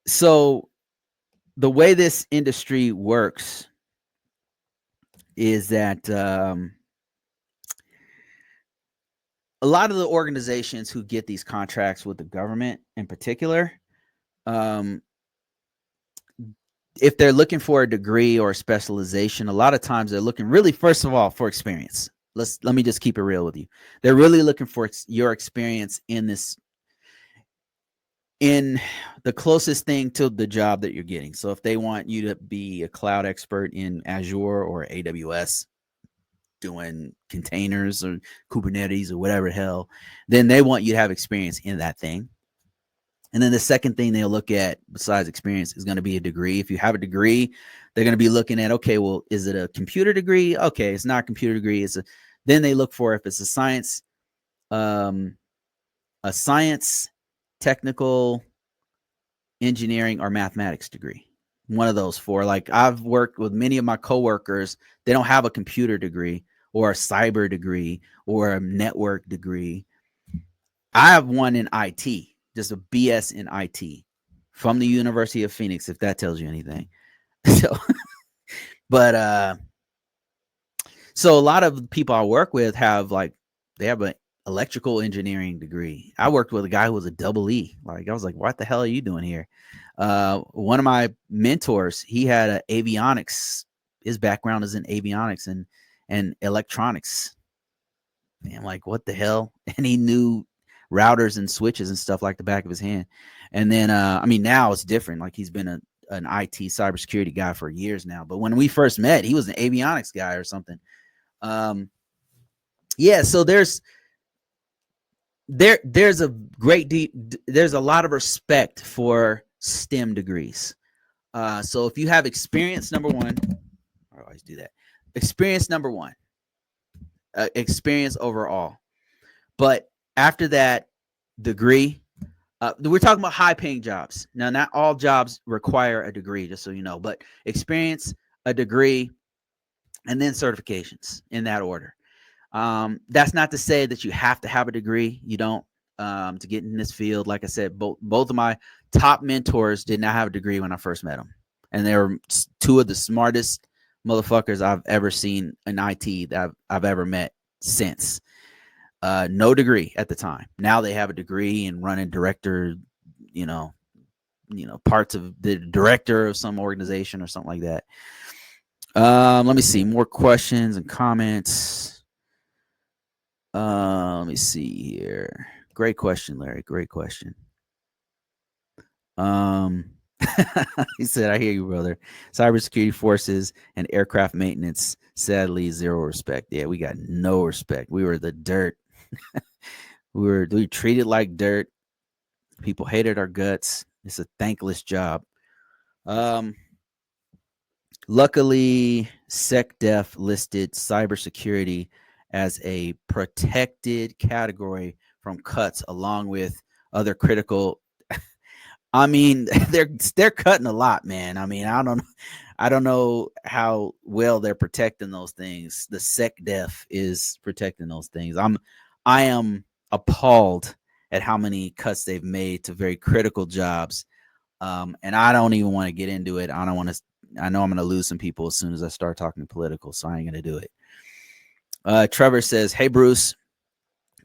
So the way this industry works is that a lot of the organizations who get these contracts with the government in particular, um, if they're looking for a degree or a specialization, a lot of times they're looking really, first of all, for experience. Let me just keep it real with you. They're really looking for your experience in the closest thing to the job that you're getting. So if they want you to be a cloud expert in Azure or AWS, doing containers or Kubernetes or whatever the hell, then they want you to have experience in that thing. And then the second thing they'll look at besides experience is going to be a degree. If you have a degree, they're going to be looking at, okay, well, is it a computer degree? Okay, it's not a computer degree. Then they look for if it's a science, technical, engineering, or mathematics degree. One of those four. Like I've worked with many of my coworkers, they don't have a computer degree or a cyber degree or a network degree. I have one in IT, just a BS in IT from the University of Phoenix, if that tells you anything. So, but so a lot of people I work with have they have an electrical engineering degree. I worked with a guy who was a double E. Like I was like, what the hell are you doing here? One of my mentors, he had an avionics. His background is in avionics and electronics. And I'm like, what the hell? And he knew routers and switches and stuff like the back of his hand. And then, I mean, now it's different. Like he's been an IT cybersecurity guy for years now. But when we first met, he was an avionics guy or something. Yeah. So there's a there's a lot of respect for STEM degrees. So if you have experience, number one, I always do that. Experience, number one, experience overall. But after that, degree, we're talking about high paying jobs. Now, not all jobs require a degree, just so you know, but experience, a degree, and then certifications in that order. That's not to say that you have to have a degree. You don't, to get in this field. Like I said, both of my top mentors did not have a degree when I first met them. And they were two of the smartest motherfuckers I've ever seen in IT that I've ever met since. No degree at the time. Now they have a degree and running director, parts of the director of some organization or something like that. Let me see more questions and comments. Let me see here. Great question, Larry. Great question. He said, I hear you, brother. Cybersecurity forces and aircraft maintenance, sadly, zero respect. Yeah, we got no respect. We were the dirt. we treated like dirt. People hated our guts. It's a thankless job. Luckily, SecDef listed cybersecurity as a protected category from cuts, along with other critical. I mean, they're cutting a lot, man. I mean, I don't know how well they're protecting those things. The SecDef is protecting those things. I am appalled at how many cuts they've made to very critical jobs. And I don't even want to get into it. I know I'm going to lose some people as soon as I start talking political, so I ain't going to do it. Trevor says, hey, Bruce,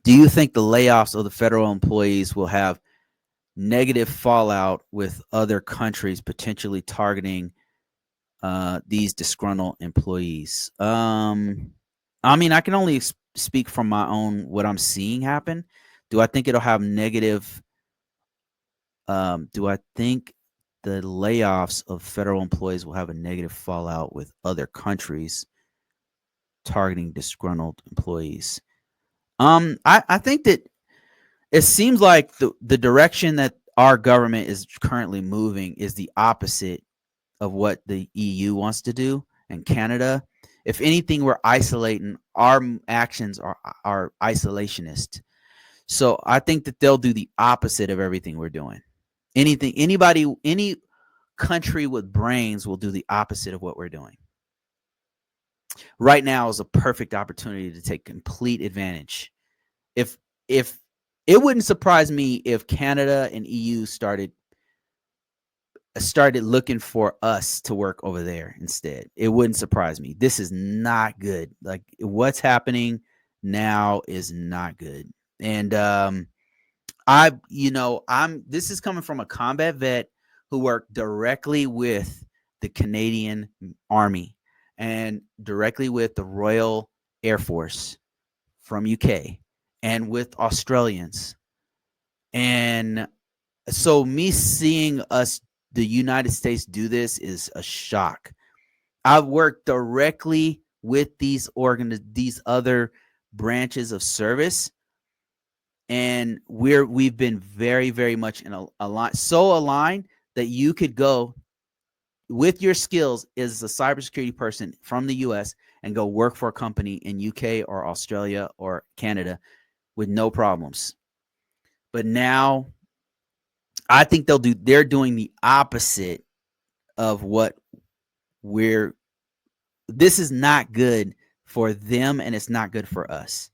do you think the layoffs of the federal employees will have negative fallout with other countries potentially targeting these disgruntled employees? I mean, I can only speak from my own, what I'm seeing happen. Do I think it'll have negative? Do I think the layoffs of federal employees will have a negative fallout with other countries targeting disgruntled employees? I think that it seems like the direction that our government is currently moving is the opposite of what the EU wants to do and Canada. If anything, we're isolating. Our actions are isolationist. So I think that they'll do the opposite of everything we're doing. Any country with brains will do the opposite of what we're doing. Right now is a perfect opportunity to take complete advantage. If It wouldn't surprise me if Canada and EU started looking for us to work over there instead. It wouldn't surprise me. This is not good. Like what's happening now is not good. And this is coming from a combat vet who worked directly with the Canadian Army and directly with the Royal Air Force from UK and with Australians. And so me seeing the United States do this is a shock. I've worked directly with these other branches of service, and we've been very, very much in so aligned that you could go with your skills as a cybersecurity person from the US and go work for a company in UK or Australia or Canada with no problems. But now I think they're doing the opposite of what this is not good for them, and it's not good for us.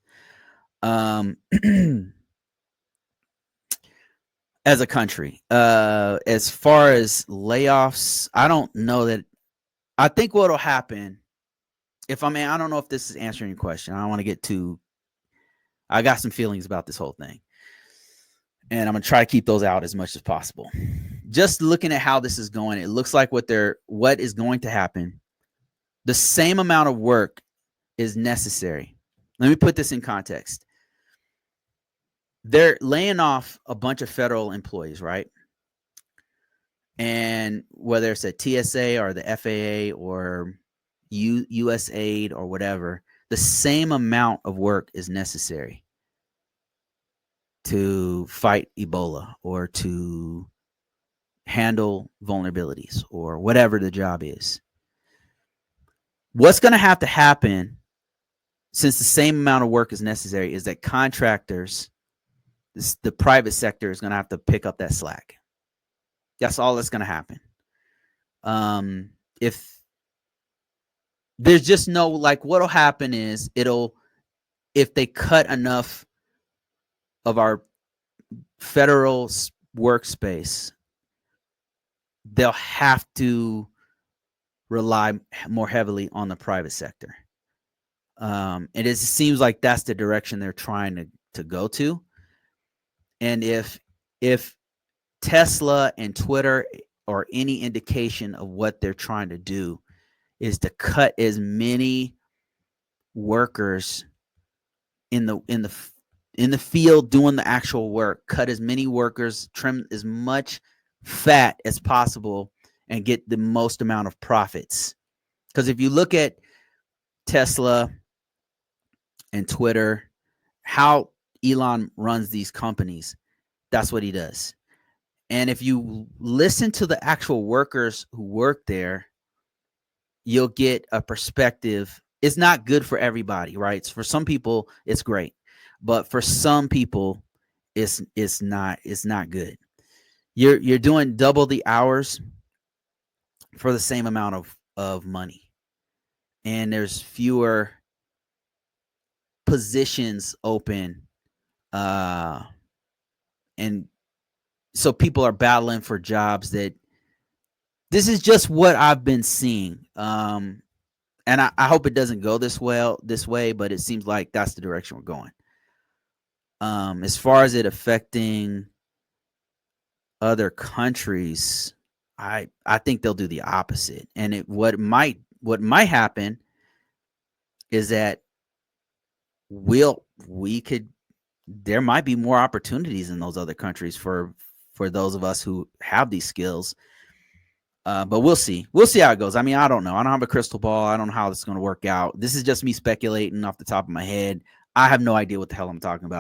As a country, as far as layoffs, I don't know that. I think what'll happen, I don't know if this is answering your question. I don't want to get too. I got some feelings about this whole thing, and I'm gonna try to keep those out as much as possible. Just looking at how this is going, it looks like what is going to happen. The same amount of work is necessary. Let me put this in context. They're laying off a bunch of federal employees, right? And whether it's a TSA or the FAA or USAID or whatever, the same amount of work is necessary to fight Ebola or to handle vulnerabilities or whatever the job is. What's going to happen, since the same amount of work is necessary, is that contractors, the private sector, is going to have to pick up that slack. That's all that's going to happen. If there's just no, like, what'll happen is if they cut enough of our federal workspace, they'll have to rely more heavily on the private sector. It seems like that's the direction they're trying to go to. And if Tesla and Twitter are any indication of what they're trying to do, is to cut as many workers in the field doing the actual work, cut as many workers, trim as much fat as possible, and get the most amount of profits. Because if you look at Tesla and Twitter, how Elon runs these companies, that's what he does. And if you listen to the actual workers who work there, you'll get a perspective. It's not good for everybody, right? For some people, it's great. But for some people, it's not good. You're doing double the hours for the same amount of money. And there's fewer positions open. And so people are battling for jobs. This is just what I've been seeing. And I hope it doesn't go this way, but it seems like that's the direction we're going. As far as it affecting other countries, I think they'll do the opposite. And what might happen is that there might be more opportunities in those other countries for those of us who have these skills. But we'll see. We'll see how it goes. I mean, I don't know. I don't have a crystal ball. I don't know how this is going to work out. This is just me speculating off the top of my head. I have no idea what the hell I'm talking about.